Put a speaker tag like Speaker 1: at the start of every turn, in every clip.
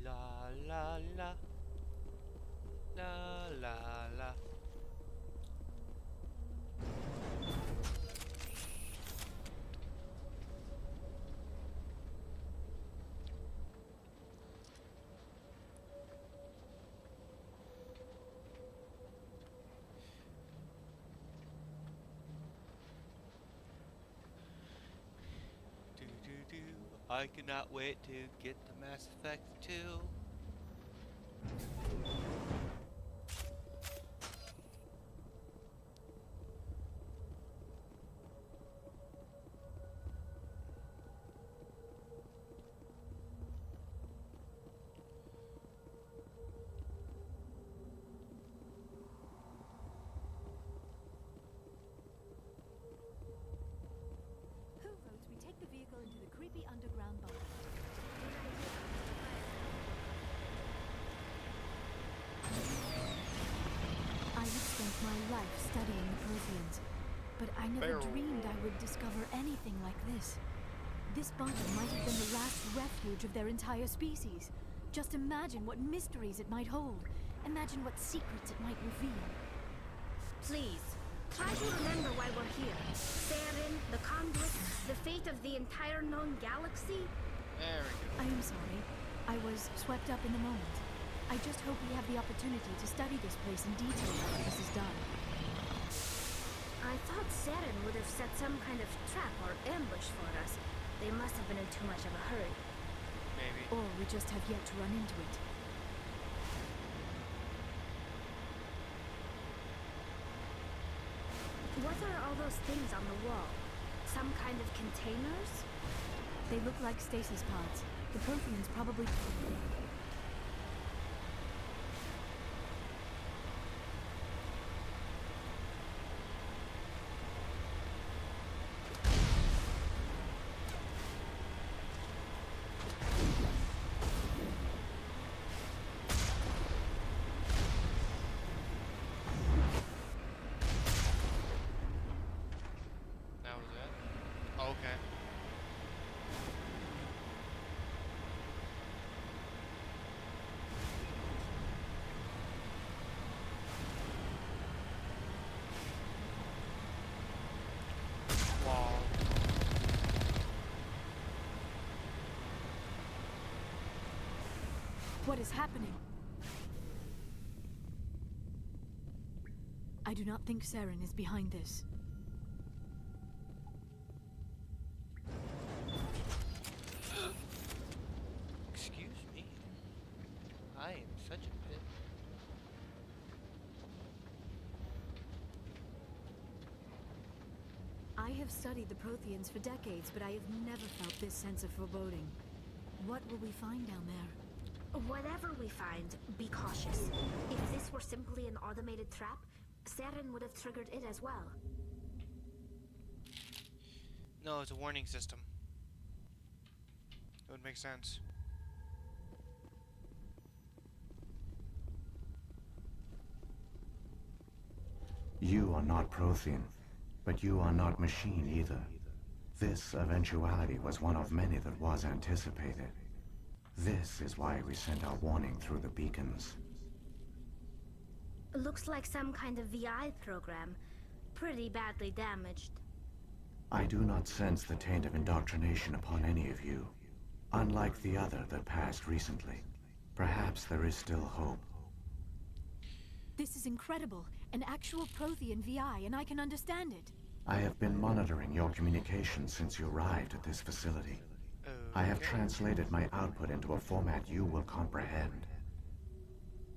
Speaker 1: La la la la la la. Do do do. I cannot wait to get the Mass Effect 2.
Speaker 2: Who votes we take the vehicle into the creepy underground bunker? I have spent my life studying the Protheans, but I never dreamed I would discover anything like this. This bunker might have been the last refuge of their entire species. Just imagine what mysteries it might hold. Imagine what secrets it might reveal.
Speaker 3: Please, try to remember why we're here. Saren, the Conduit, the fate of the entire known galaxy.
Speaker 1: There we go.
Speaker 2: I am sorry. I was swept up in the moment. I just hope we have the opportunity to study this place in detail after this is done.
Speaker 3: I thought Saren would have set some kind of trap or ambush for us. They must have been in too much of a hurry.
Speaker 1: Maybe.
Speaker 2: Or we just have yet to run into it.
Speaker 3: What are all those things on the wall? Some kind of containers?
Speaker 2: They look like stasis pods. The Protheans probably...
Speaker 1: That was it? Oh, okay. Wall.
Speaker 2: What is happening? I do not think Saren is behind this.
Speaker 1: Excuse me. I am such a pit.
Speaker 2: I have studied the Protheans for decades, but I have never felt this sense of foreboding. What will we find down there?
Speaker 3: Whatever we find, be cautious. If this were simply an automated trap, Saren would have triggered it as well.
Speaker 1: No, it's a warning system. It would make sense.
Speaker 4: You are not Prothean, but you are not machine either. This eventuality was one of many that was anticipated. This is why we sent our warning through the beacons.
Speaker 3: Looks like some kind of VI program. Pretty badly damaged.
Speaker 4: I do not sense the taint of indoctrination upon any of you. Unlike the other that passed recently. Perhaps there is still hope.
Speaker 2: This is incredible. An actual Prothean VI, and I can understand it.
Speaker 4: I have been monitoring your communications since you arrived at this facility. I have translated my output into a format you will comprehend.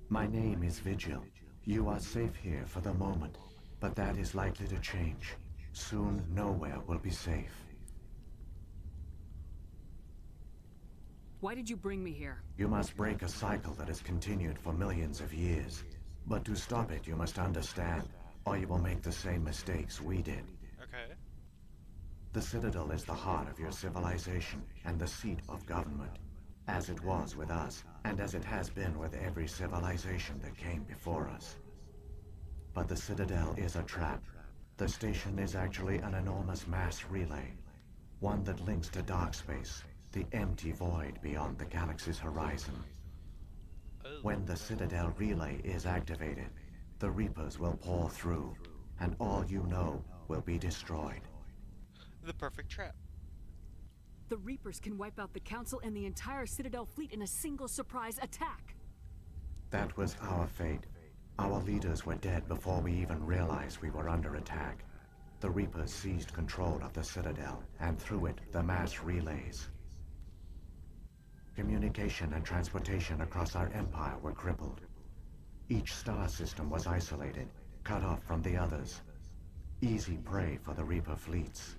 Speaker 4: My name is Vigil. You are safe here for the moment, but that is likely to change. Soon, nowhere will be safe.
Speaker 5: Why did you bring me here?
Speaker 4: You must break a cycle that has continued for millions of years. But to stop it, you must understand, or you will make the same mistakes we did.
Speaker 1: Okay.
Speaker 4: The Citadel is the heart of your civilization and the seat of government, as it was with us, and as it has been with every civilization that came before us. But the Citadel is a trap. The station is actually an enormous mass relay, one that links to dark space, the empty void beyond the galaxy's horizon. When the Citadel relay is activated, the Reapers will pour through, and all you know will be destroyed.
Speaker 1: The perfect trap.
Speaker 5: The Reapers can wipe out the Council and the entire Citadel fleet in a single surprise attack.
Speaker 4: That was our fate. Our leaders were dead before we even realized we were under attack. The Reapers seized control of the Citadel, and through it, the mass relays. Communication and transportation across our empire were crippled. Each star system was isolated, cut off from the others. Easy prey for the Reaper fleets.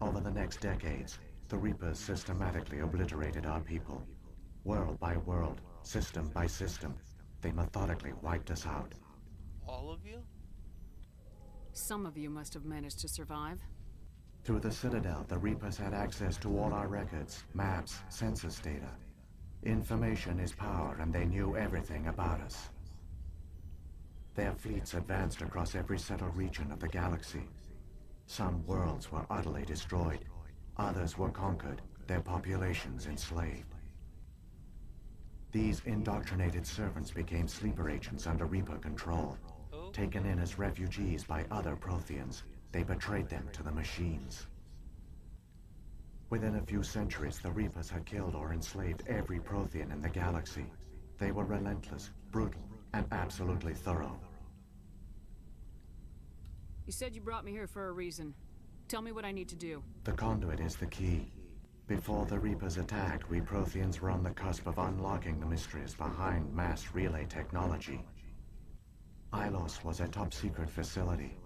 Speaker 4: Over the next decades, the Reapers systematically obliterated our people. World by world, system by system, they methodically wiped us out.
Speaker 1: All of you?
Speaker 5: Some of you must have managed to survive.
Speaker 4: Through the Citadel, the Reapers had access to all our records, maps, census data. Information is power, and they knew everything about us. Their fleets advanced across every settled region of the galaxy. Some worlds were utterly destroyed. Others were conquered, their populations enslaved. These indoctrinated servants became sleeper agents under Reaper control. Taken in as refugees by other Protheans, they betrayed them to the machines. Within a few centuries, the Reapers had killed or enslaved every Prothean in the galaxy. They were relentless, brutal, and absolutely thorough.
Speaker 5: You said you brought me here for a reason. Tell me what I need to do.
Speaker 4: The conduit is the key. Before the Reapers attacked, we Protheans were on the cusp of unlocking the mysteries behind mass relay technology. Ilos was a top-secret facility.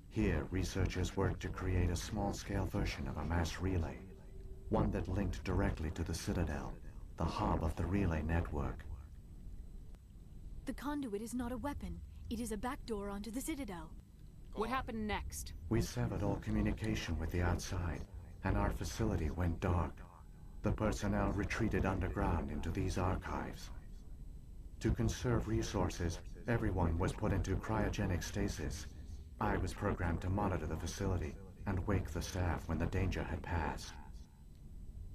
Speaker 4: Here, researchers worked to create a small-scale version of a mass relay, one that linked directly to the Citadel, the hub of the relay network.
Speaker 2: The conduit is not a weapon. It is a backdoor onto the Citadel.
Speaker 5: What happened next?
Speaker 4: We severed all communication with the outside, and our facility went dark. The personnel retreated underground into these archives. To conserve resources, everyone was put into cryogenic stasis. I was programmed to monitor the facility and wake the staff when the danger had passed.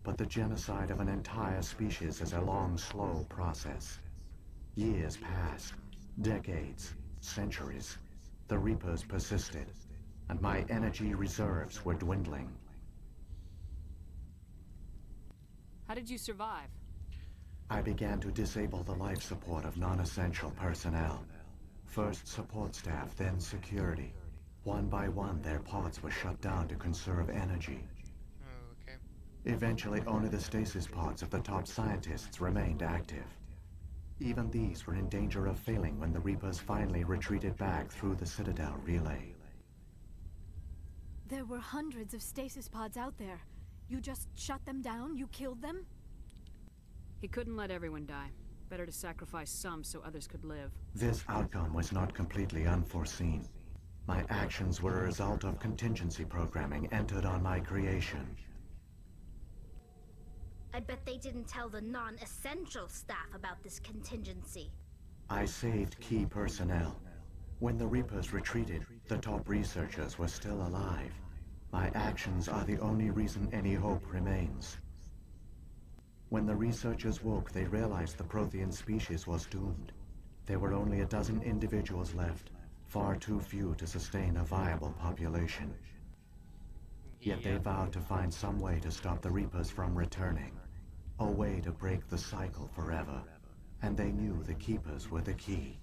Speaker 4: But the genocide of an entire species is a long, slow process. Years passed, decades, centuries. The Reapers persisted, and my energy reserves were dwindling.
Speaker 5: How did you survive?
Speaker 4: I began to disable the life support of non-essential personnel. First support staff, then security. One by one, their pods were shut down to conserve energy.
Speaker 1: Okay.
Speaker 4: Eventually, only the stasis pods of the top scientists remained active. Even these were in danger of failing when the Reapers finally retreated back through the Citadel relay.
Speaker 2: There were hundreds of stasis pods out there. You just shut them down? You killed them?
Speaker 5: He couldn't let everyone die. Better to sacrifice some so others could live.
Speaker 4: This outcome was not completely unforeseen. My actions were a result of contingency programming entered on my creation.
Speaker 3: I bet they didn't tell the non-essential staff about this contingency.
Speaker 4: I saved key personnel. When the Reapers retreated, the top researchers were still alive. My actions are the only reason any hope remains. When the researchers woke, they realized the Prothean species was doomed. There were only a dozen individuals left, far too few to sustain a viable population. Yet they vowed to find some way to stop the Reapers from returning. A way to break the cycle forever. And they knew the Keepers were the key.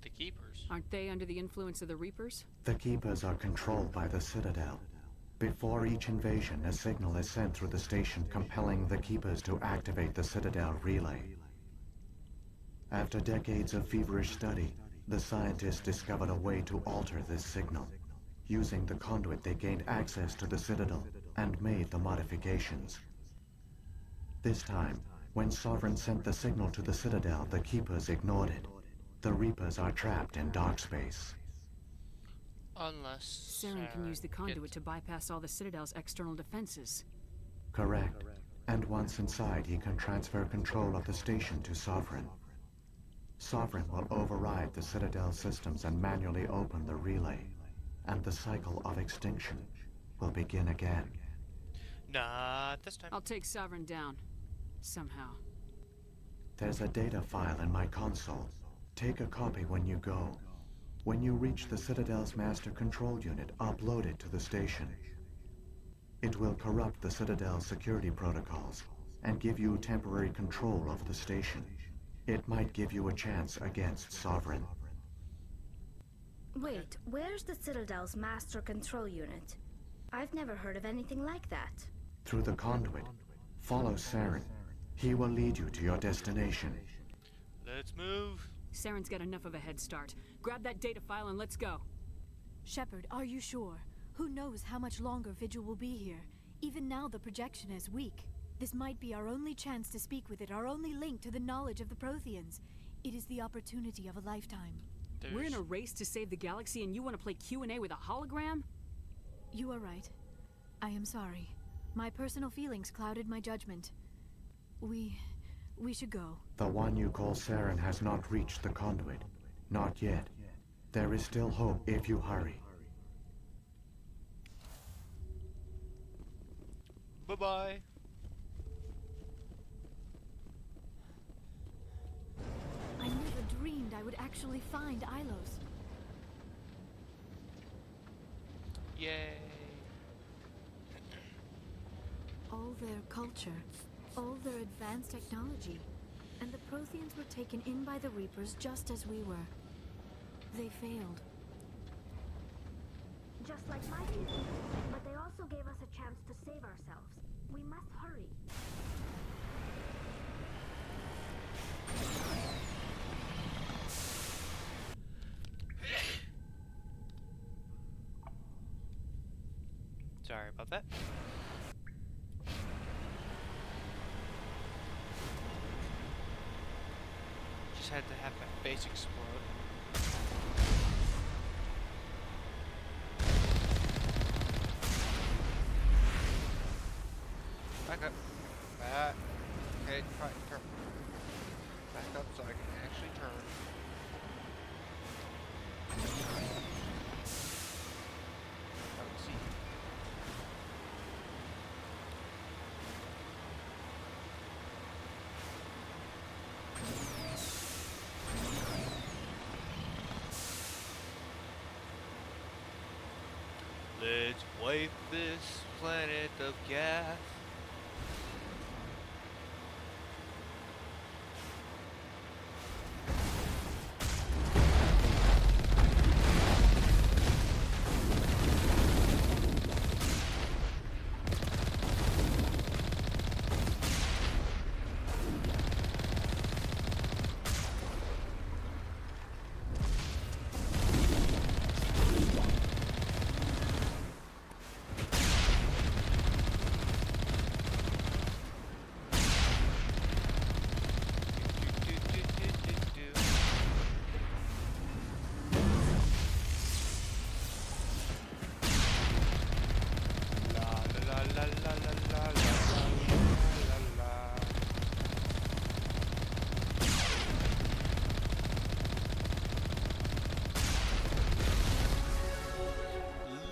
Speaker 1: The Keepers?
Speaker 5: Aren't they under the influence of the Reapers?
Speaker 4: The Keepers are controlled by the Citadel. Before each invasion, a signal is sent through the station compelling the Keepers to activate the Citadel relay. After decades of feverish study, the scientists discovered a way to alter this signal. Using the conduit, they gained access to the Citadel and made the modifications. This time, when Sovereign sent the signal to the Citadel, the Keepers ignored it. The Reapers are trapped in dark space.
Speaker 1: Unless
Speaker 5: Saren can use the conduit to bypass all the Citadel's external defenses.
Speaker 4: Correct. And once inside, he can transfer control of the station to Sovereign. Sovereign will override the Citadel systems and manually open the relay. And the cycle of extinction will begin again.
Speaker 1: Not this time.
Speaker 5: I'll take Sovereign down. Somehow.
Speaker 4: There's a data file in my console. Take a copy when you go. When you reach the Citadel's master control unit, upload it to the station. It will corrupt the Citadel's security protocols and give you temporary control of the station. It might give you a chance against Sovereign.
Speaker 3: Wait, where's the Citadel's master control unit? I've never heard of anything like that.
Speaker 4: Through the conduit. Follow Saren. He will lead you to your destination.
Speaker 1: Let's move.
Speaker 5: Saren's got enough of a head start. Grab that data file and let's go.
Speaker 2: Shepard, are you sure? Who knows how much longer Vigil will be here? Even now the projection is weak. This might be our only chance to speak with it, our only link to the knowledge of the Protheans. It is the opportunity of a lifetime.
Speaker 5: We're in a race to save the galaxy and you want to play Q&A with a hologram?
Speaker 2: You are right. I am sorry. My personal feelings clouded my judgment. We should go.
Speaker 4: The one you call Saren has not reached the conduit. Not yet. There is still hope if you hurry.
Speaker 1: Bye-bye.
Speaker 2: I never dreamed I would actually find Ilos.
Speaker 1: Yay.
Speaker 2: All their culture, all their advanced technology, and the Protheans were taken in by the Reapers just as we were. They failed.
Speaker 3: Just like my people, but they also gave us a chance to save ourselves. We must hurry.
Speaker 1: Sorry about that. Just had to have my face explode. Back up. Back. Okay, fine, turn. Back up so I can actually turn. Let's see. Let's wipe this planet of gas.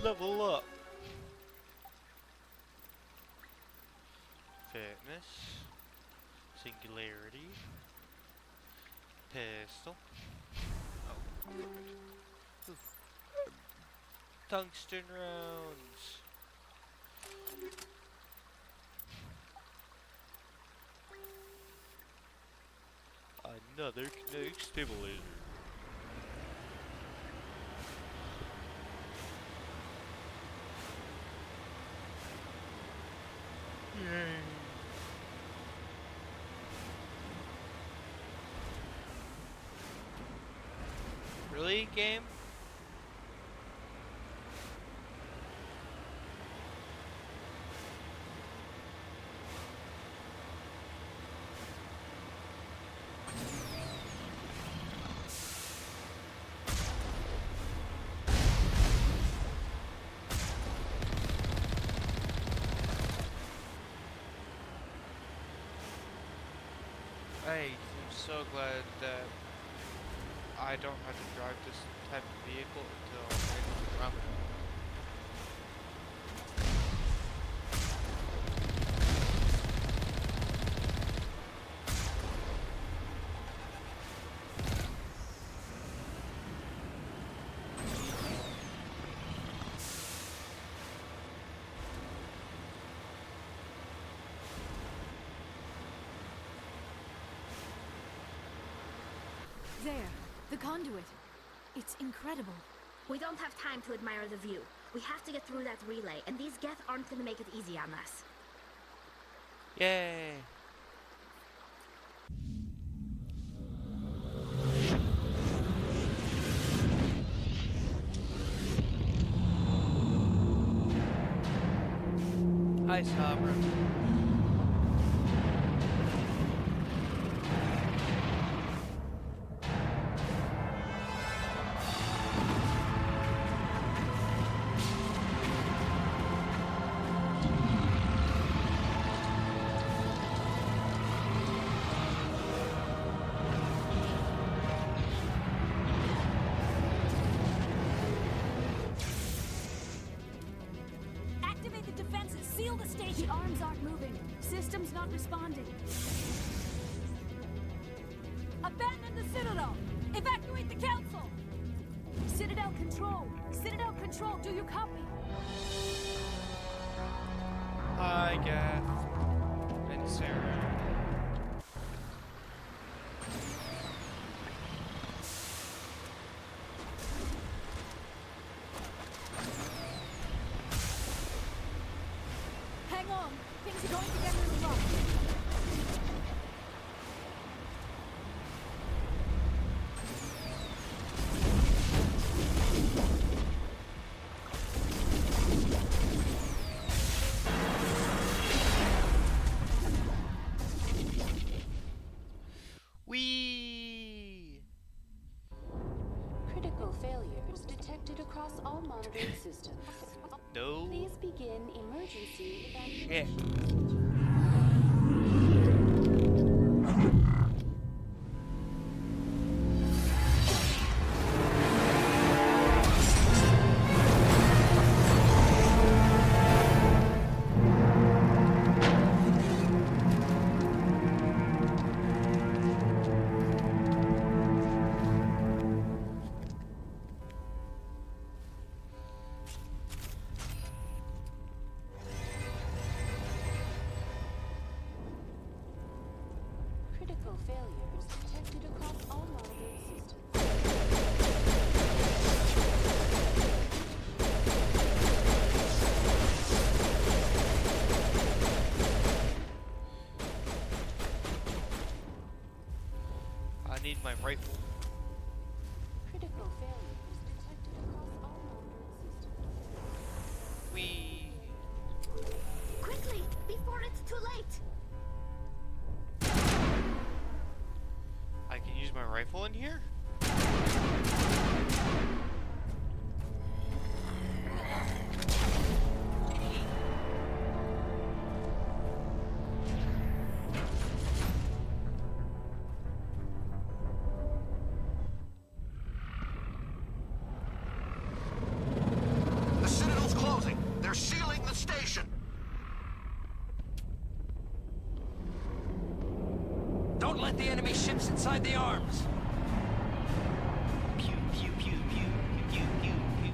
Speaker 1: Level up. Fitness. Singularity. Pistol. Oh. Ooh. Tungsten rounds. Another kinetic stabilizer. Yay. Really, game? I'm so glad that I don't have to drive this type of vehicle until Andromeda.
Speaker 2: There, the conduit. It's incredible.
Speaker 3: We don't have time to admire the view. We have to get through that relay, and these Geth aren't gonna make it easy on us.
Speaker 1: Yay! Hi, Sovereign.
Speaker 2: Activate the defenses. Seal the station. The arms aren't moving. System's not responding. Abandon the Citadel. Evacuate the Council. Citadel Control. Citadel Control, do you copy?
Speaker 1: Hi, Gath. And Sarah.
Speaker 2: Hang on. Things are going to get really rough.
Speaker 1: Whee!
Speaker 6: Critical failures detected across all monitoring systems.
Speaker 1: No.
Speaker 6: Please begin emergency evacuation.
Speaker 1: Yeah.
Speaker 6: Critical failures detected across all monitoring systems.
Speaker 1: I need my rifle.
Speaker 6: Critical failures detected across all monitoring systems.
Speaker 1: Whee!
Speaker 3: Quickly, before it's too late!
Speaker 1: I can use my rifle in here?
Speaker 7: The Citadel's closing. They're sealing the station. Don't let the enemy ships inside the arms.
Speaker 1: Pew, pew, pew, pew, pew, pew, pew.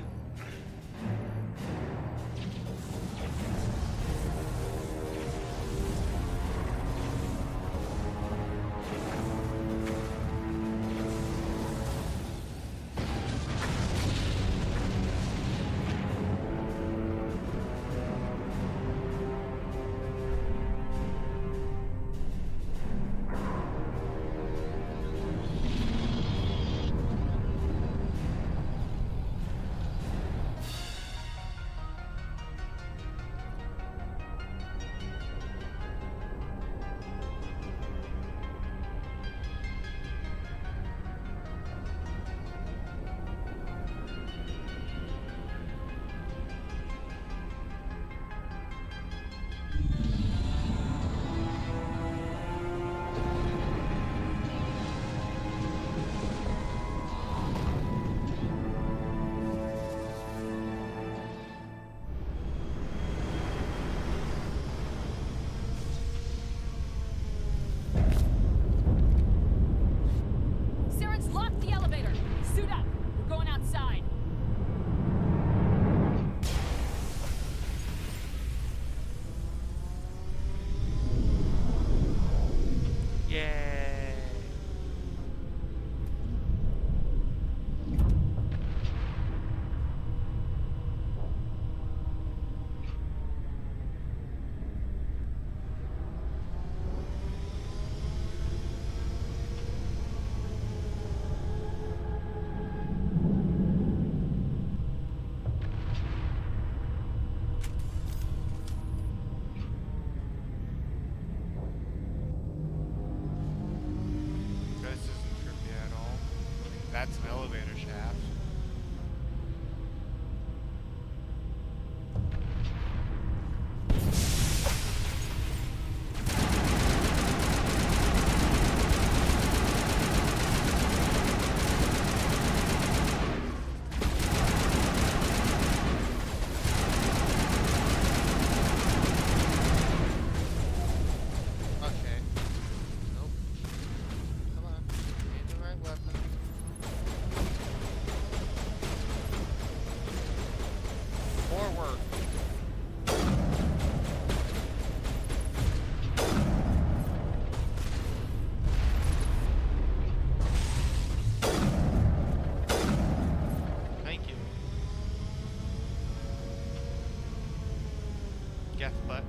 Speaker 1: Gaff butt.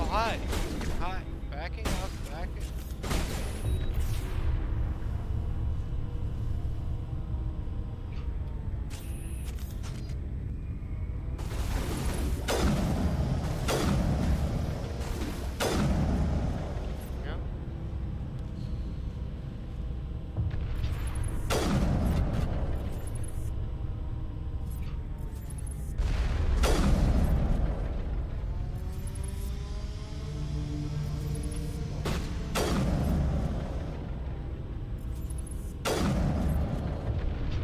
Speaker 1: Hi. Hi. Backing up. Backing. Yeah.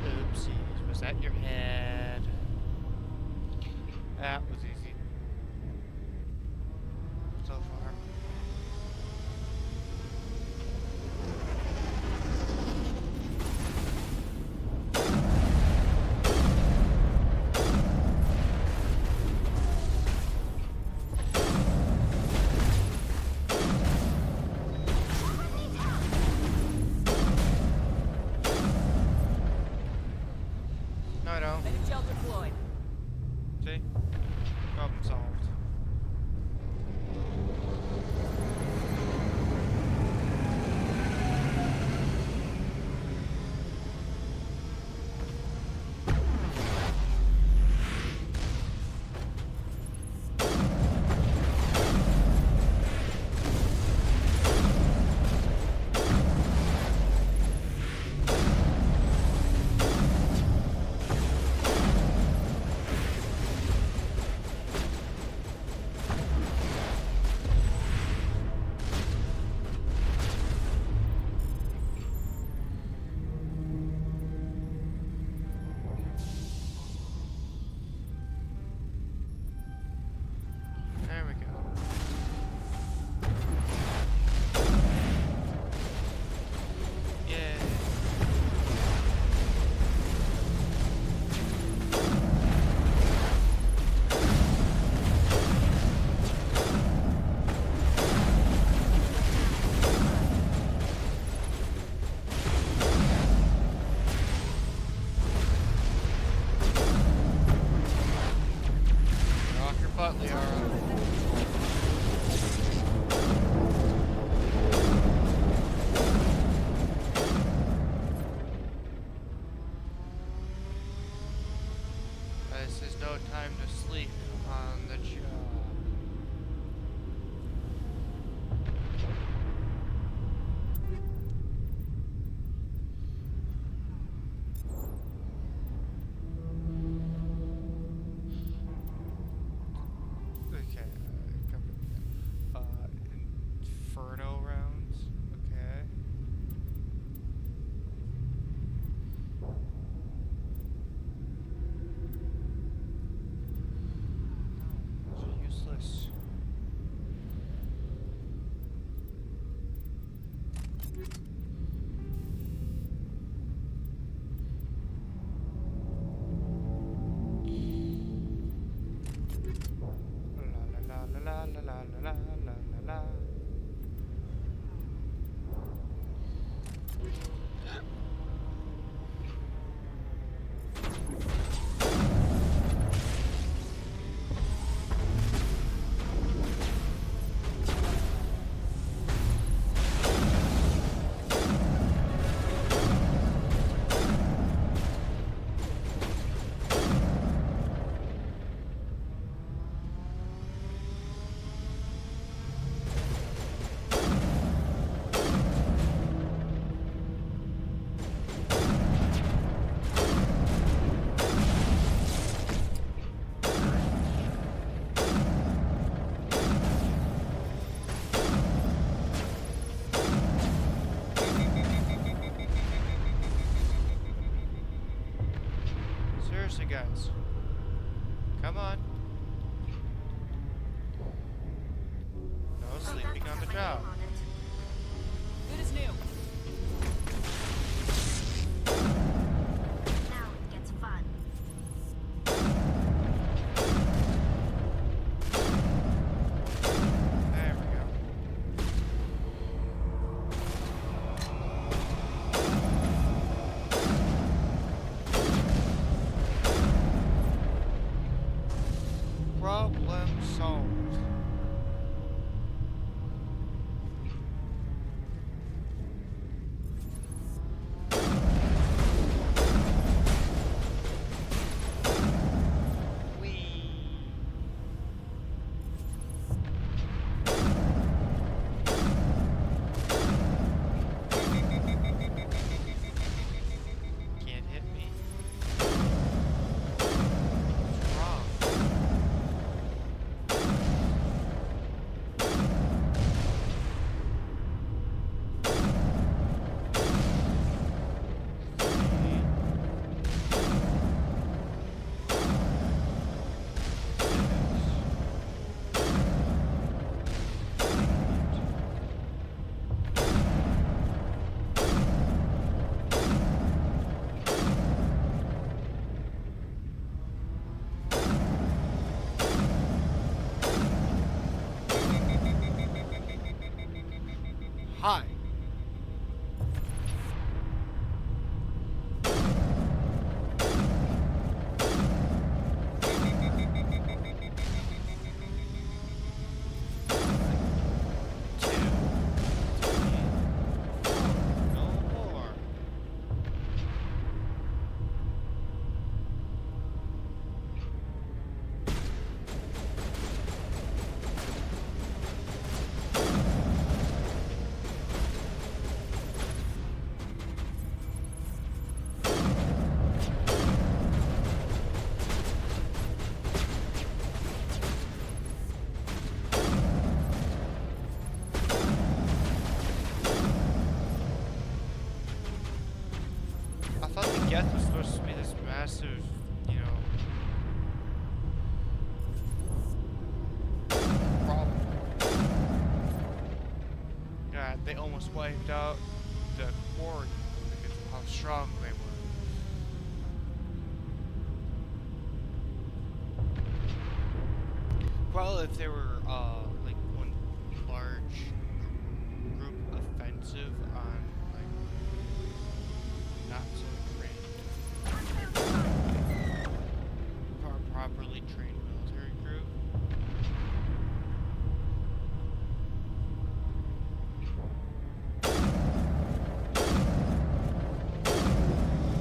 Speaker 1: Oopsies. Was that your head? That was easy. So far. No, I don't.
Speaker 5: NHL deployed.
Speaker 1: See? Problem solved. There we go. Yeah. Rock your butt, Liara. This is no time to sleep on the job. Okay, Inferno rounds. Okay. Those are useless. La la la la la la la la la la. Seriously, guys. Come on.
Speaker 3: my
Speaker 1: job.
Speaker 3: name on it.
Speaker 5: Good as new.
Speaker 3: Now it gets fun.
Speaker 1: There we go. Problem solved. Can't hit me. What's wrong? Hi. No more. I thought the Geth was supposed to be this massive, you know, problem. Yeah, they almost wiped out the Quarian because of how strong they were. Well, if they were,